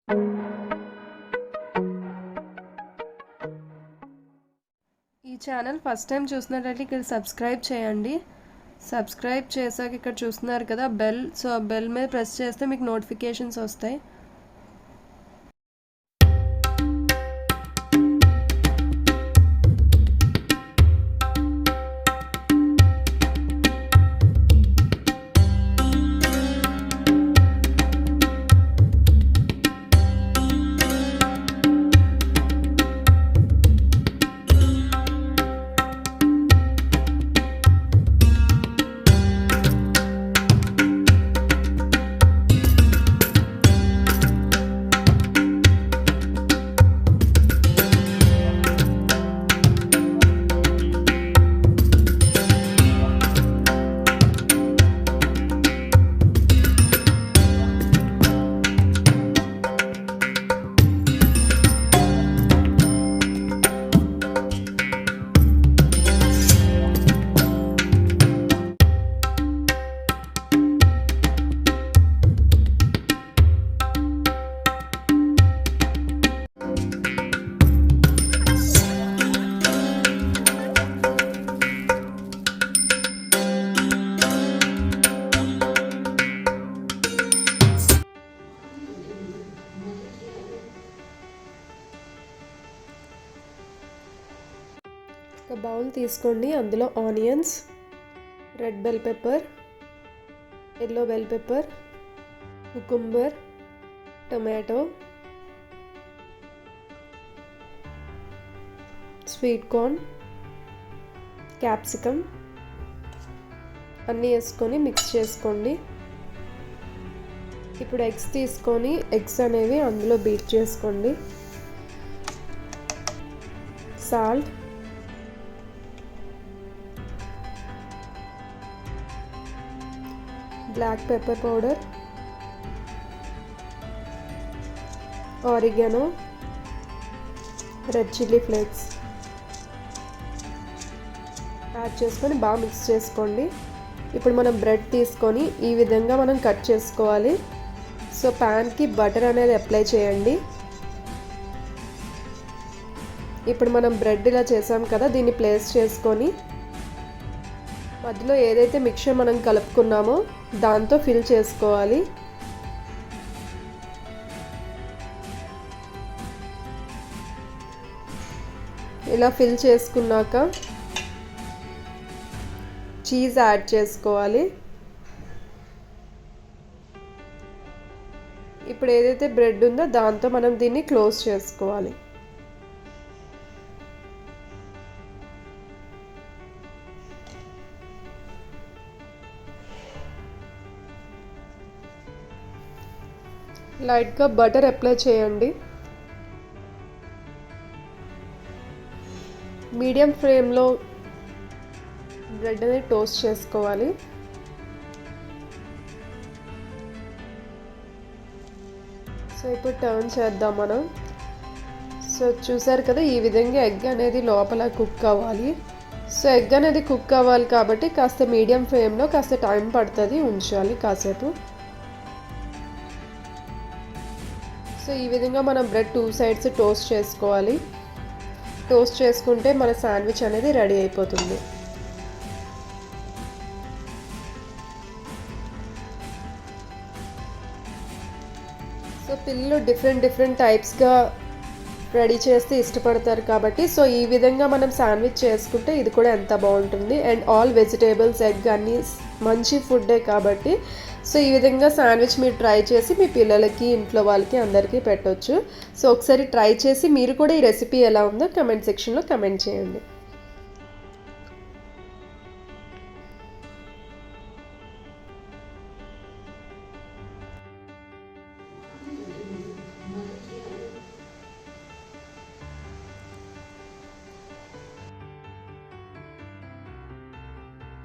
ఈ channel first time చూసినట్లయితే ఇక్కడ సబ్స్క్రైబ్ చేయండి. సబ్స్క్రైబ్ చేశాక ఇక్కడ చూస్తున్నారు కదా బెల్, సో ఆ బెల్ మీద ప్రెస్ చేస్తే మీకు నోటిఫికేషన్స్ వస్తాయి. ఒక బౌల్ తీసుకోండి, అందులో onions, red bell pepper, yellow bell pepper, cucumber, tomato, sweet corn, capsicum అన్నీ వేసుకొని మిక్స్ చేసుకోండి. ఇప్పుడు ఎగ్స్ తీసుకొని ఎగ్స్ అనేవి అందులో బీట్ చేసుకోండి. Salt, black pepper powder, oregano, red chilli flakes add చేసుకొని బాగా మిక్స్ చేసుకోండి. ఇప్పుడు మనం బ్రెడ్ తీసుకొని ఈ విధంగా మనం కట్ చేసుకోవాలి. సో ప్యాన్కి బటర్ అనేది అప్లై చేయండి. ఇప్పుడు మనం బ్రెడ్ ఇలా చేసాం కదా, దీన్ని ప్లేస్ చేసుకొని మధ్యలో ఏదైతే మిక్చర్ మనం కలుపుకున్నామో దాంతో ఫిల్ చేసుకోవాలి. ఇలా ఫిల్ చేసుకున్నాక చీజ్ యాడ్ చేసుకోవాలి. ఇప్పుడు ఏదైతే బ్రెడ్ ఉందో దాంతో మనం దీన్ని క్లోజ్ చేసుకోవాలి. లైట్గా బటర్ అప్లై చేయండి. మీడియం ఫ్లేమ్లో బ్రెడ్ అనేది టోస్ట్ చేసుకోవాలి. సో ఇప్పుడు టర్న్ చేద్దాం మనం. సో చూసారు కదా, ఈ విధంగా ఎగ్ అనేది లోపల కుక్ అవ్వాలి. సో ఎగ్ అనేది కుక్ అవ్వాలి కాబట్టి కాస్త మీడియం ఫ్లేమ్లో కాస్త టైం పడుతుంది, ఉంచాలి కాసేపు. సో ఈ విధంగా మనం బ్రెడ్ 2 సైడ్స్ టోస్ట్ చేసుకోవాలి. టోస్ట్ చేసుకుంటే మన శాండ్విచ్ అనేది రెడీ అయిపోతుంది. సో పిల్లలు డిఫరెంట్ టైప్స్గా రెడీ చేస్తే ఇష్టపడతారు కాబట్టి సో ఈ విధంగా మనం శాండ్విచ్ చేసుకుంటే ఇది కూడా ఎంత బాగుంటుంది. అండ్ ఆల్ వెజిటేబుల్స్, ఎగ్ అన్నీ మంచి ఫుడ్డే కాబట్టి సో ఈ విధంగా శాండ్విచ్ మీరు ట్రై చేసి మీ పిల్లలకి, ఇంట్లో వాళ్ళకి అందరికీ పెట్టొచ్చు. సో ఒకసారి ట్రై చేసి మీరు కూడా ఈ రెసిపీ ఎలా ఉందో కమెంట్ సెక్షన్లో కమెంట్ చేయండి.